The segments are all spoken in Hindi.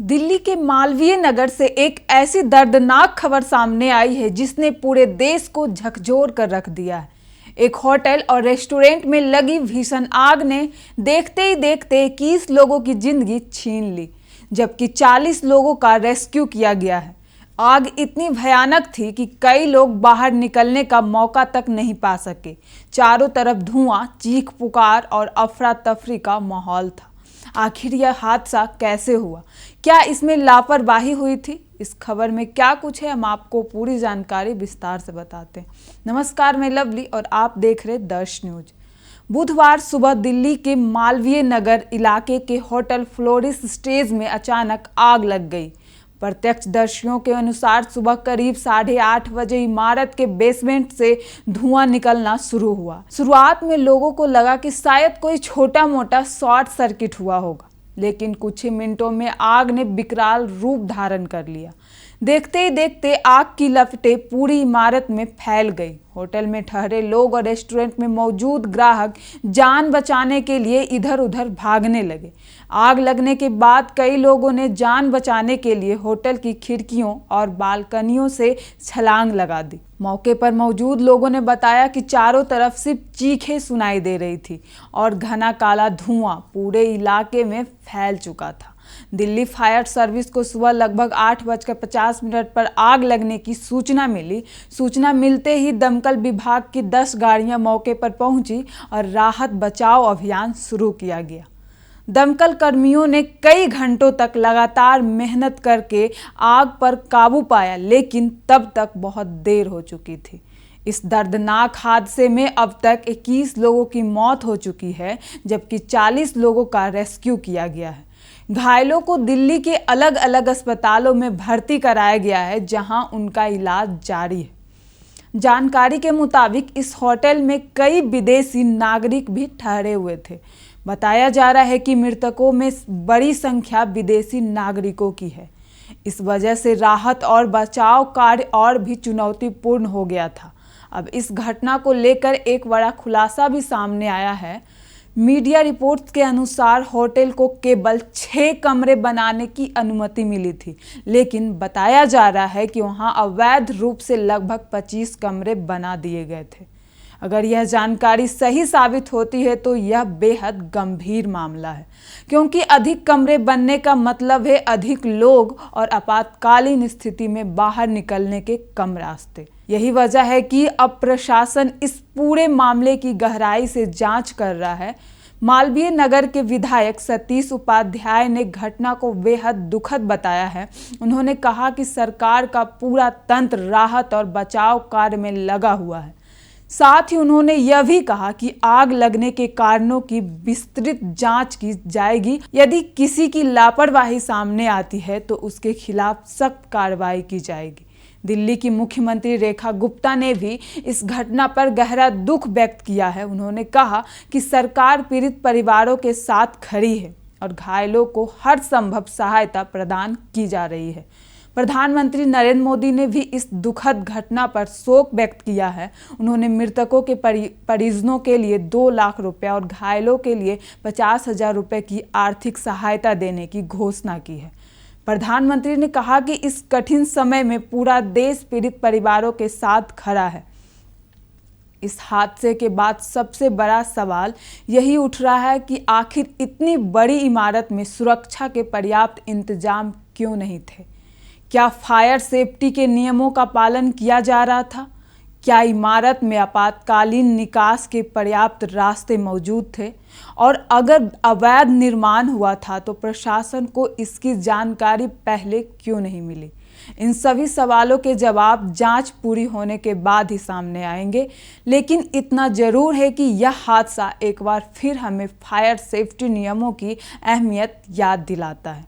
दिल्ली के मालवीय नगर से एक ऐसी दर्दनाक खबर सामने आई है जिसने पूरे देश को झकझोर कर रख दिया है। एक होटल और रेस्टोरेंट में लगी भीषण आग ने देखते ही देखते 21 लोगों की जिंदगी छीन ली, जबकि 40 लोगों का रेस्क्यू किया गया है। आग इतनी भयानक थी कि कई लोग बाहर निकलने का मौका तक नहीं पा सके। चारों तरफ धुआं, चीख पुकार और अफरा तफरी का माहौल था। आखिर यह हादसा कैसे हुआ? क्या इसमें लापरवाही हुई थी? इस खबर में क्या कुछ है, हम आपको पूरी जानकारी विस्तार से बताते हैं। नमस्कार, मैं लवली और आप देख रहे दर्श न्यूज। बुधवार सुबह दिल्ली के मालवीय नगर इलाके के होटल फ्लोरिस स्टेज में अचानक आग लग गई। प्रत्यक्षदर्शियों के अनुसार सुबह करीब 8:30 बजे इमारत के बेसमेंट से धुआं निकलना शुरू हुआ। शुरुआत में लोगों को लगा कि शायद कोई छोटा मोटा शॉर्ट सर्किट हुआ होगा, लेकिन कुछ ही मिनटों में आग ने विकराल रूप धारण कर लिया। देखते ही देखते आग की लपटें पूरी इमारत में फैल गई। होटल में ठहरे लोग और रेस्टोरेंट में मौजूद ग्राहक जान बचाने के लिए इधर उधर भागने लगे। आग लगने के बाद कई लोगों ने जान बचाने के लिए होटल की खिड़कियों और बालकनियों से छलांग लगा दी। मौके पर मौजूद लोगों ने बताया कि चारों तरफ सिर्फ चीखें सुनाई दे रही थी और घना काला धुआं पूरे इलाके में फैल चुका था। दिल्ली फायर सर्विस को सुबह लगभग 8:50 पर आग लगने की सूचना मिली। सूचना मिलते ही दमकल विभाग की 10 गाड़ियां मौके पर पहुंची और राहत बचाव अभियान शुरू किया गया। दमकल कर्मियों ने कई घंटों तक लगातार मेहनत करके आग पर काबू पाया, लेकिन तब तक बहुत देर हो चुकी थी। इस दर्दनाक हादसे में अब तक 21 लोगों की मौत हो चुकी है, जबकि 40 लोगों का रेस्क्यू किया गया है। घायलों को दिल्ली के अलग अलग अस्पतालों में भर्ती कराया गया है, जहां उनका इलाज जारी है। जानकारी के मुताबिक इस होटल में कई विदेशी नागरिक भी ठहरे हुए थे। बताया जा रहा है कि मृतकों में बड़ी संख्या विदेशी नागरिकों की है। इस वजह से राहत और बचाव कार्य और भी चुनौतीपूर्ण हो गया था। अब इस घटना को लेकर एक बड़ा खुलासा भी सामने आया है। मीडिया रिपोर्ट्स के अनुसार होटल को केवल 6 कमरे बनाने की अनुमति मिली थी, लेकिन बताया जा रहा है कि वहां अवैध रूप से लगभग 25 कमरे बना दिए गए थे। अगर यह जानकारी सही साबित होती है तो यह बेहद गंभीर मामला है, क्योंकि अधिक कमरे बनने का मतलब है अधिक लोग और आपातकालीन स्थिति में बाहर निकलने के कम रास्ते। यही वजह है कि अब प्रशासन इस पूरे मामले की गहराई से जांच कर रहा है। मालवीय नगर के विधायक सतीश उपाध्याय ने घटना को बेहद दुखद बताया है। उन्होंने कहा कि सरकार का पूरा तंत्र राहत और बचाव कार्य में लगा हुआ है। साथ ही उन्होंने यह भी कहा कि आग लगने के कारणों की विस्तृत जांच की जाएगी। यदि किसी की लापरवाही सामने आती है तो उसके खिलाफ सख्त कार्रवाई की जाएगी। दिल्ली की मुख्यमंत्री रेखा गुप्ता ने भी इस घटना पर गहरा दुख व्यक्त किया है। उन्होंने कहा कि सरकार पीड़ित परिवारों के साथ खड़ी है और घायलों को हर संभव सहायता प्रदान की जा रही है। प्रधानमंत्री नरेंद्र मोदी ने भी इस दुखद घटना पर शोक व्यक्त किया है। उन्होंने मृतकों के परिजनों के लिए 2 लाख रुपए और घायलों के लिए 50,000 रुपए की आर्थिक सहायता देने की घोषणा की है। प्रधानमंत्री ने कहा कि इस कठिन समय में पूरा देश पीड़ित परिवारों के साथ खड़ा है। इस हादसे के बाद सबसे बड़ा सवाल यही उठ रहा है कि आखिर इतनी बड़ी इमारत में सुरक्षा के पर्याप्त इंतजाम क्यों नहीं थे? क्या फायर सेफ्टी के नियमों का पालन किया जा रहा था? क्या इमारत में आपातकालीन निकास के पर्याप्त रास्ते मौजूद थे? और अगर अवैध निर्माण हुआ था तो प्रशासन को इसकी जानकारी पहले क्यों नहीं मिली? इन सभी सवालों के जवाब जांच पूरी होने के बाद ही सामने आएंगे। लेकिन इतना जरूर है कि यह हादसा एक बार फिर हमें फायर सेफ्टी नियमों की अहमियत याद दिलाता है।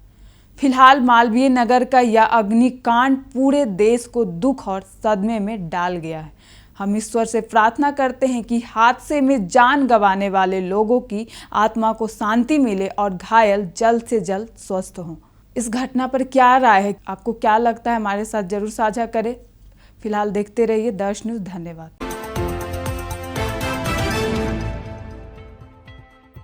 फिलहाल मालवीय नगर का यह अग्निकांड पूरे देश को दुख और सदमे में डाल गया है। हम ईश्वर से प्रार्थना करते हैं कि हादसे में जान गंवाने वाले लोगों की आत्मा को शांति मिले और घायल जल्द से जल्द स्वस्थ हों। इस घटना पर क्या राय है, आपको क्या लगता है, हमारे साथ जरूर साझा करें। फिलहाल देखते रहिए दर्श न्यूज। धन्यवाद।